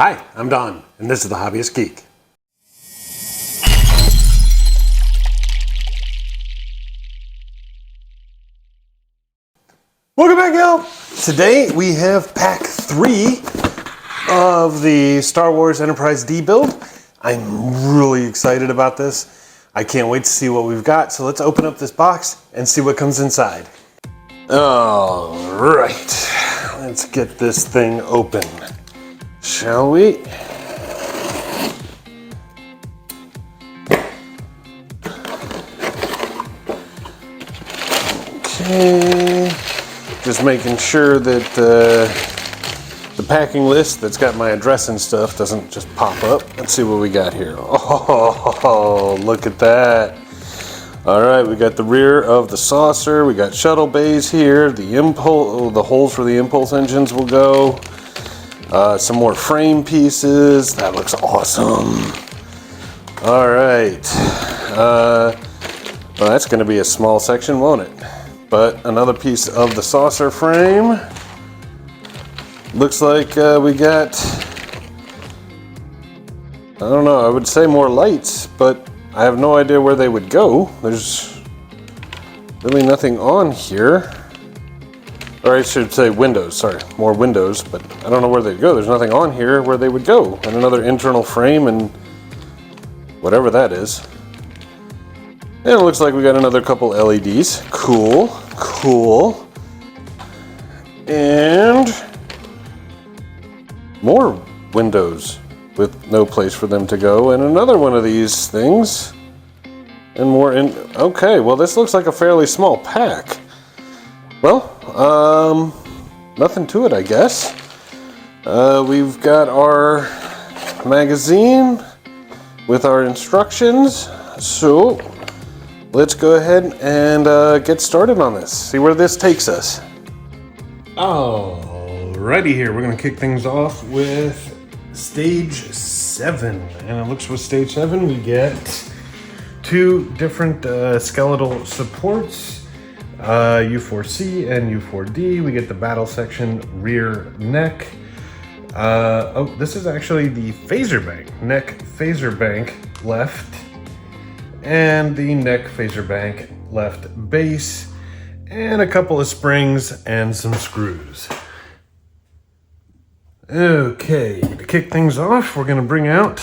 Hi, I'm Don, and this is The Hobbyist Geek. Welcome back, y'all. Today we have pack 3 of the Star Wars Enterprise D build. I'm really excited about this. I can't wait to see what we've got, so let's open up this box and see what comes inside. All right, let's get this thing open, shall we? Okay, just making sure that the packing list that's got my address and stuff doesn't just pop up. Let's see what we got here. Oh, look at that. All right, we got the rear of the saucer. We got shuttle bays here. The holes for the impulse engines will go. Some more frame pieces. That looks awesome. All right. Well, that's going to be a small section, won't it? But another piece of the saucer frame. Looks like we got, I don't know, I would say more lights, but I have no idea where they would go. There's really nothing on here. Or I should say windows, sorry, more windows, but I don't know where they'd go. There's nothing on here where they would go. And another internal frame and whatever that is. And it looks like we got another couple LEDs. Cool, cool. And more windows with no place for them to go. And another one of these things. And more in, okay, well this looks like a fairly small pack. Well, nothing to it, I guess. We've got our magazine with our instructions. So let's go ahead and get started on this. See where this takes us. Alrighty, here we're gonna kick things off with stage 7, and it looks with stage 7 we get 2 different skeletal supports, U4C and U4D. We get the battle section rear neck. Oh, this is actually the phaser bank, neck phaser bank left, and the neck phaser bank left base, and a couple of springs and some screws. Okay, to kick things off, we're gonna bring out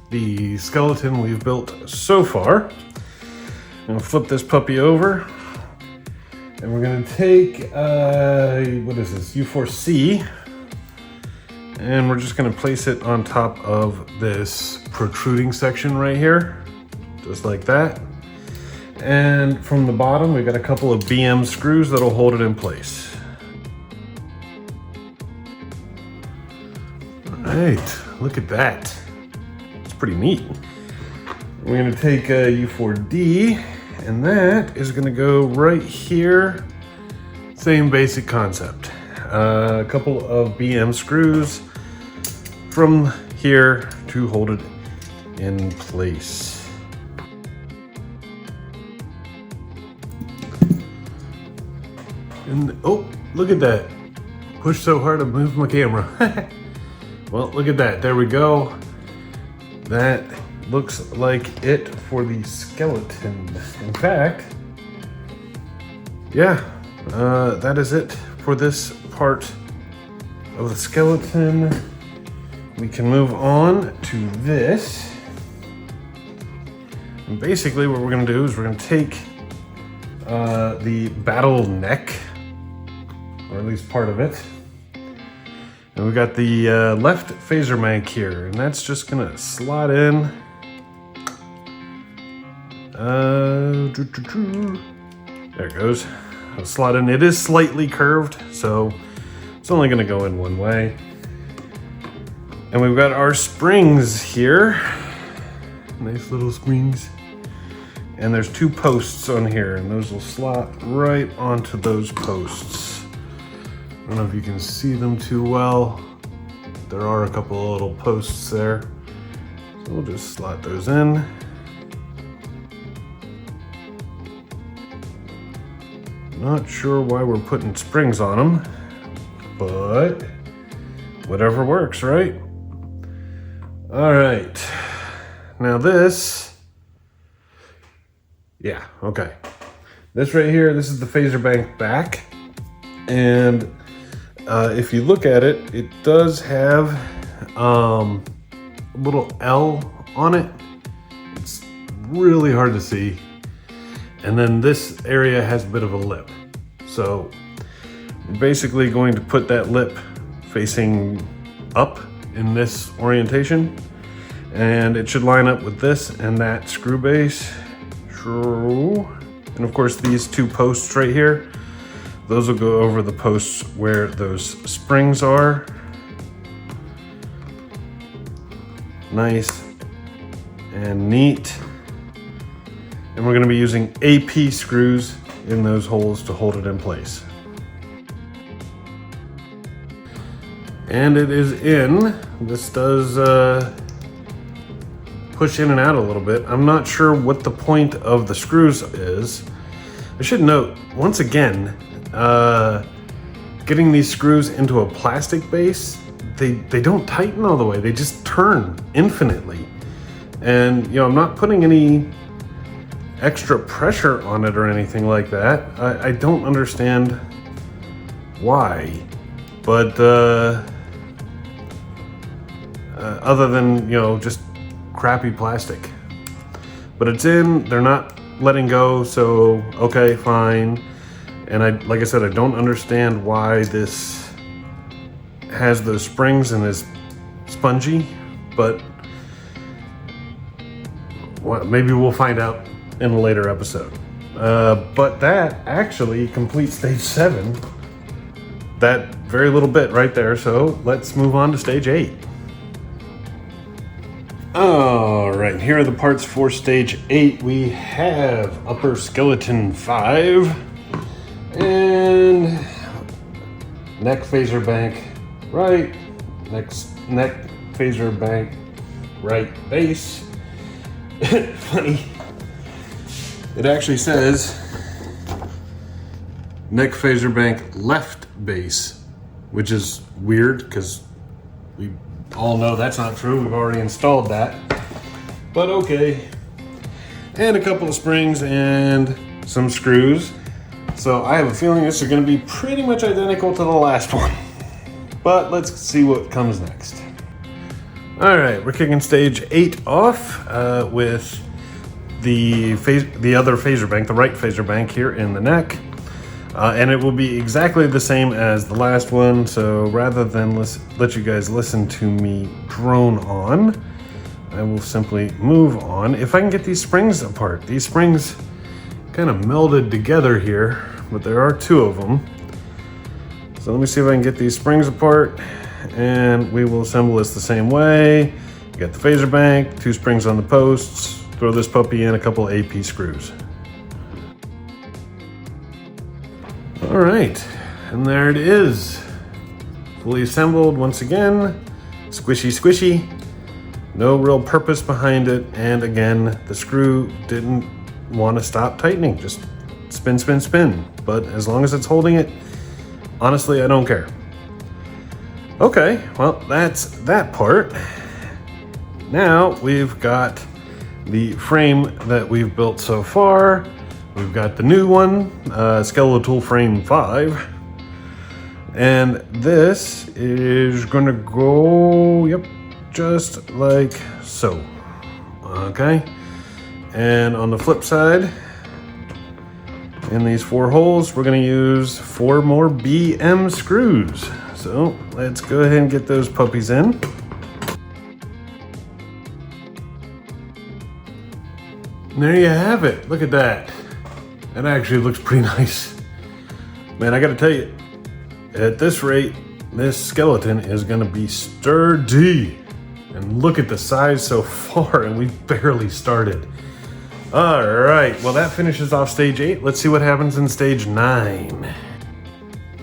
the skeleton we've built so far. I'm gonna flip this puppy over, and we're gonna take, what is this, U4C, and we're just gonna place it on top of this protruding section right here, just like that. And from the bottom, we've got a couple of BM screws that'll hold it in place. All right, look at that. It's pretty neat. We're gonna take a U4D, and that is gonna go right here. Same basic concept. A couple of BM screws from here to hold it in place. And oh, look at that. Pushed so hard I moved my camera. Well, look at that. There we go. That looks like it for the skeleton. In fact, yeah, that is it for this part of the skeleton. We can move on to this. And basically what we're gonna do is we're gonna take the battle neck, or at least part of it. And we got the left phaser bank here, and that's just gonna slot in. There it goes. It'll slot in. It is slightly curved, so it's only gonna go in one way. And we've got our springs here. Nice little springs. And there's 2 posts on here, and those will slot right onto those posts. I don't know if you can see them too well. There are a couple of little posts there. So we'll just slot those in. Not sure why we're putting springs on them, but whatever works, right? All right, now this, yeah, okay. This right here, this is the phaser bank back. And if you look at it, it does have a little L on it. It's really hard to see. And then this area has a bit of a lip. So we're basically going to put that lip facing up in this orientation, and it should line up with this and that screw base. True. And of course these two posts right here, those will go over the posts where those springs are. Nice and neat. And we're going to be using AP screws in those holes to hold it in place. And it is in. This does push in and out a little bit. I'm not sure what the point of the screws is. I should note, once again, getting these screws into a plastic base, they don't tighten all the way. They just turn infinitely. And, you know, I'm not putting any extra pressure on it or anything like that. I don't understand why. But, other than, you know, just crappy plastic. But it's in, they're not letting go, so okay, fine. And like I said, I don't understand why this has those springs and is spongy, but well, maybe we'll find out in a later episode. But that actually completes stage 7. That very little bit right there, so let's move on to stage 8. All right, here are the parts for stage 8. We have upper skeleton 5 and neck phaser bank right, neck phaser bank right base. Funny, it actually says neck phaser bank left base, which is weird because we all know that's not true. We've already installed that, but okay. And a couple of springs and some screws. So I have a feeling this is going to be pretty much identical to the last one, but let's see what comes next. All right, we're kicking stage 8 off with the other phaser bank, the right phaser bank here in the neck. And it will be exactly the same as the last one, so rather than let you guys listen to me drone on, I will simply move on. If I can get these springs apart. These springs kind of melded together here, but there are 2 of them. So let me see if I can get these springs apart, and we will assemble this the same way. You got the phaser bank, 2 springs on the posts, throw this puppy in a couple AP screws. All right, and there it is. Fully assembled once again. Squishy, squishy. No real purpose behind it. And again, the screw didn't want to stop tightening. Just spin, spin, spin. But as long as it's holding it, honestly, I don't care. Okay, well, that's that part. Now we've got the frame that we've built so far. We've got the new one, Skeletal Frame 5. And this is gonna go, yep, just like so. Okay. And on the flip side, in these 4 holes, we're gonna use 4 more BM screws. So let's go ahead and get those puppies in. And there you have it, look at that. That actually looks pretty nice. Man, I gotta tell you, at this rate, this skeleton is gonna be sturdy. And look at the size so far, and we've barely started. All right, well that finishes off stage 8. Let's see what happens in stage 9.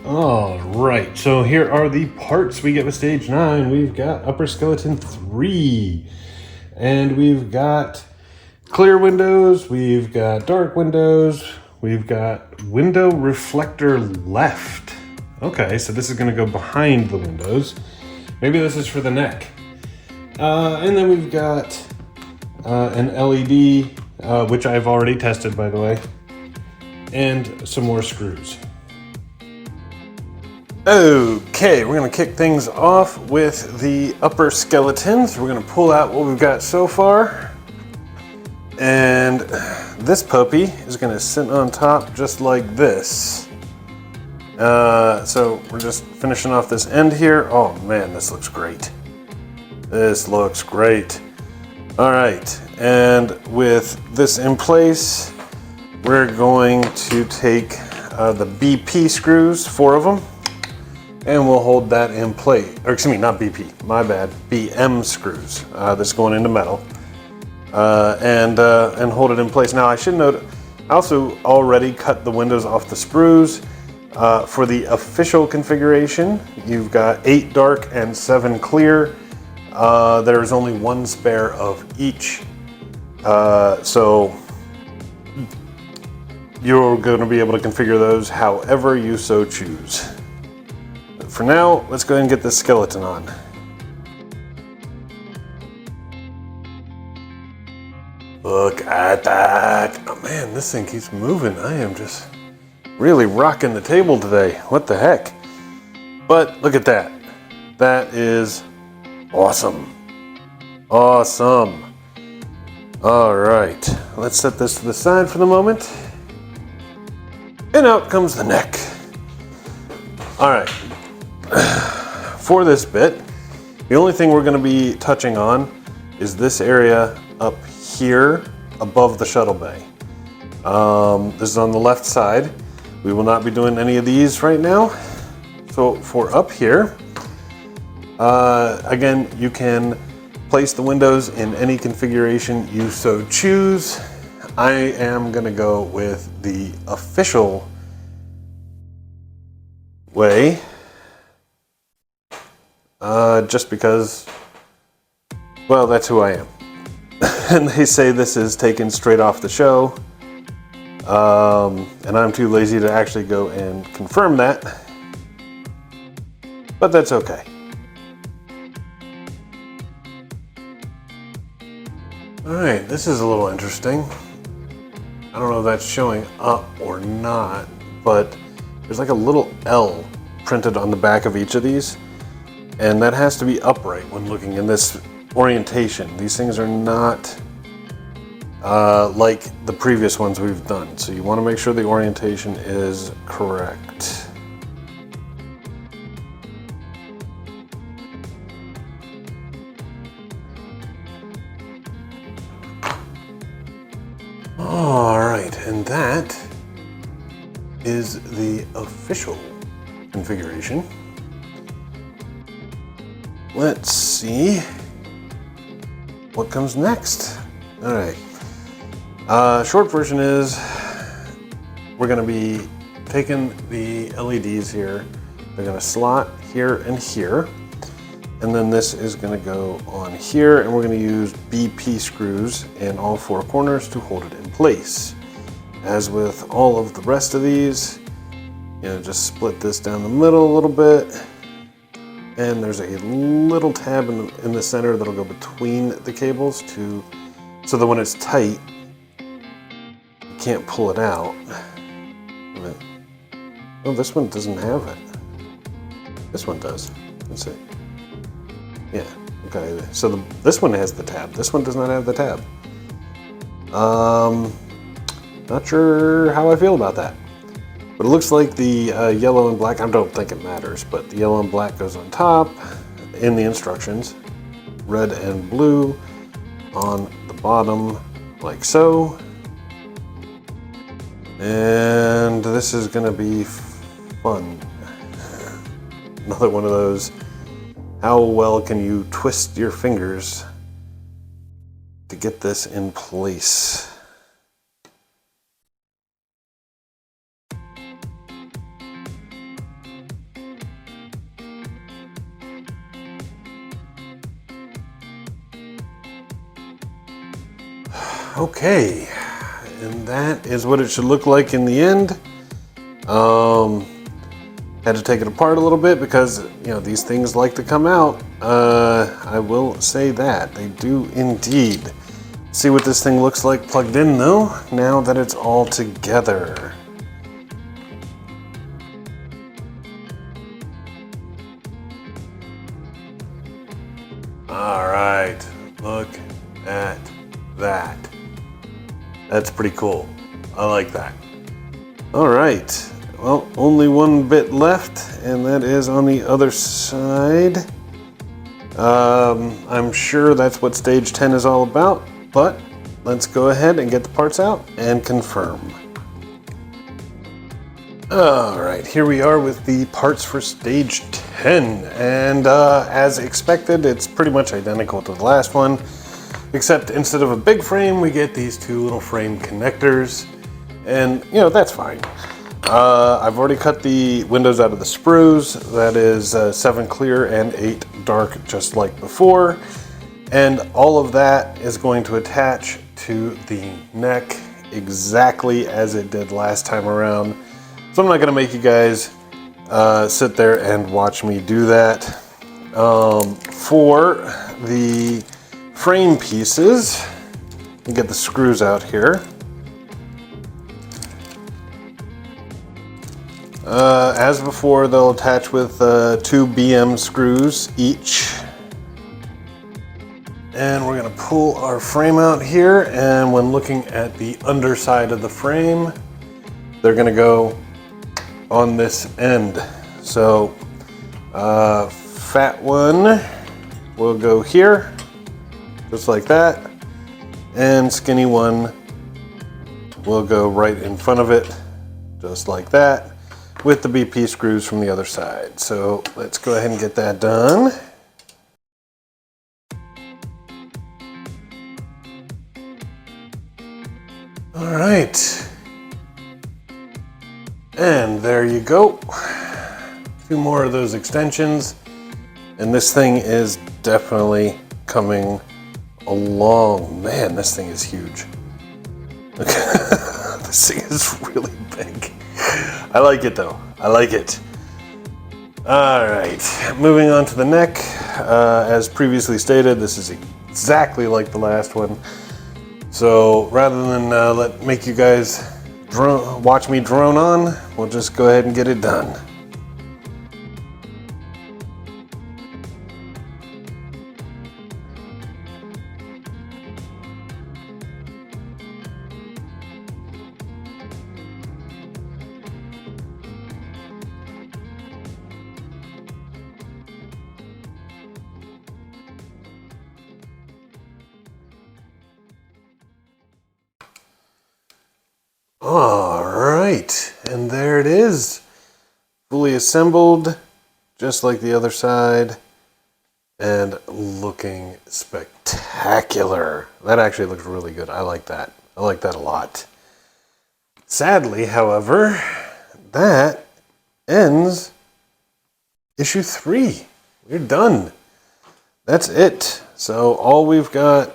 All right, so here are the parts we get with stage 9. We've got upper skeleton 3, and we've got clear windows, we've got dark windows, we've got window reflector left. Okay, so this is gonna go behind the windows. Maybe this is for the neck. And then we've got an LED, which I've already tested, by the way, and some more screws. Okay, we're gonna kick things off with the upper skeletons. We're gonna pull out what we've got so far. And this puppy is gonna sit on top just like this. So we're just finishing off this end here. Oh man, this looks great. This looks great. All right, and with this in place, we're going to take the BP screws, 4 of them, and we'll hold that in place. Or excuse me, not BP, my bad, BM screws. That's going into metal, and hold it in place. Now I should note, I also already cut the windows off the sprues. For the official configuration, you've got 8 dark and 7 clear. There's only 1 spare of each, so you're going to be able to configure those however you so choose. But for now, let's go ahead and get this skeleton on. Look at that. Oh man, this thing keeps moving. I am just really rocking the table today. What the heck? But look at that. That is awesome. Awesome. All right, let's set this to the side for the moment. And out comes the neck. All right, for this bit, the only thing we're gonna be touching on is this area up here above the shuttle bay. This is on the left side. We will not be doing any of these right now. So for up here, again, you can place the windows in any configuration you so choose. I am gonna go with the official way, just because, well, that's who I am. And they say this is taken straight off the show, and I'm too lazy to actually go and confirm that, but that's okay. All right, this is a little interesting. I don't know if that's showing up or not, but there's like a little L printed on the back of each of these, and that has to be upright when looking in this orientation. These things are not like the previous ones we've done, so you want to make sure the orientation is correct. All right, and that is the official configuration. Let's see what comes next. All right, short version is we're gonna be taking the LEDs here. They're gonna slot here and here. And then this is gonna go on here, and we're gonna use BP screws in all 4 corners to hold it in place. As with all of the rest of these, you know, just split this down the middle a little bit. And there's a little tab in the center that'll go between the cables so that when it's tight, you can't pull it out. Oh, this one doesn't have it. This one does. Let's see. Yeah, okay, so this one has the tab. This one does not have the tab. Not sure how I feel about that. But it looks like the yellow and black, I don't think it matters, but the yellow and black goes on top in the instructions. Red and blue on the bottom, like so. And this is gonna be fun. Another one of those, how well can you twist your fingers to get this in place? Okay, and that is what it should look like in the end. Had to take it apart a little bit because, you know, these things like to come out. I I will say that. They do indeed. See what this thing looks like plugged in though, now that it's all together. All right, look at that. That's pretty cool. I like that. All right, well, only one bit left, and that is on the other side. I'm sure that's what stage 10 is all about, but let's go ahead and get the parts out and confirm. All right, here we are with the parts for stage 10, and as expected, it's pretty much identical to the last one, except instead of a big frame, we get these two little frame connectors, and you know, that's fine. I've already cut the windows out of the sprues. That is 7 clear and 8 dark, just like before, and all of that is going to attach to the neck exactly as it did last time around. So I'm not gonna make you guys sit there and watch me do that. For the frame pieces, you get the screws out here. As before, they'll attach with 2 BM screws each. And we're gonna pull our frame out here, and when looking at the underside of the frame, they're gonna go on this end. So fat one will go here, just like that, and skinny one will go right in front of it, just like that, with the BP screws from the other side. So let's go ahead and get that done. All right. And there you go. 2 more of those extensions. And this thing is definitely coming along. Man, this thing is huge. This thing is really big. I like it though. I like it. All right, moving on to the neck. As previously stated, this is exactly like the last one. So rather than make you guys watch me drone on, we'll just go ahead and get it done. All right, and there it is, fully assembled, just like the other side, and looking spectacular. That actually looks really good. I like that. I like that a lot. Sadly, however, that ends issue 3. We're done. That's it. So all we've got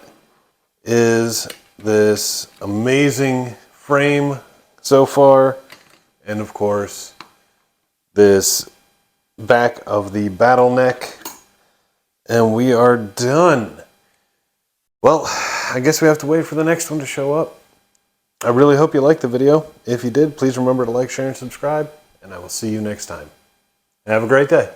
is this amazing frame so far, and of course this back of the battle neck, and we are done. Well, I guess we have to wait for the next one to show up. I really hope you liked the video. If you did, please remember to like, share, and subscribe, and I will see you next time. Have a great day.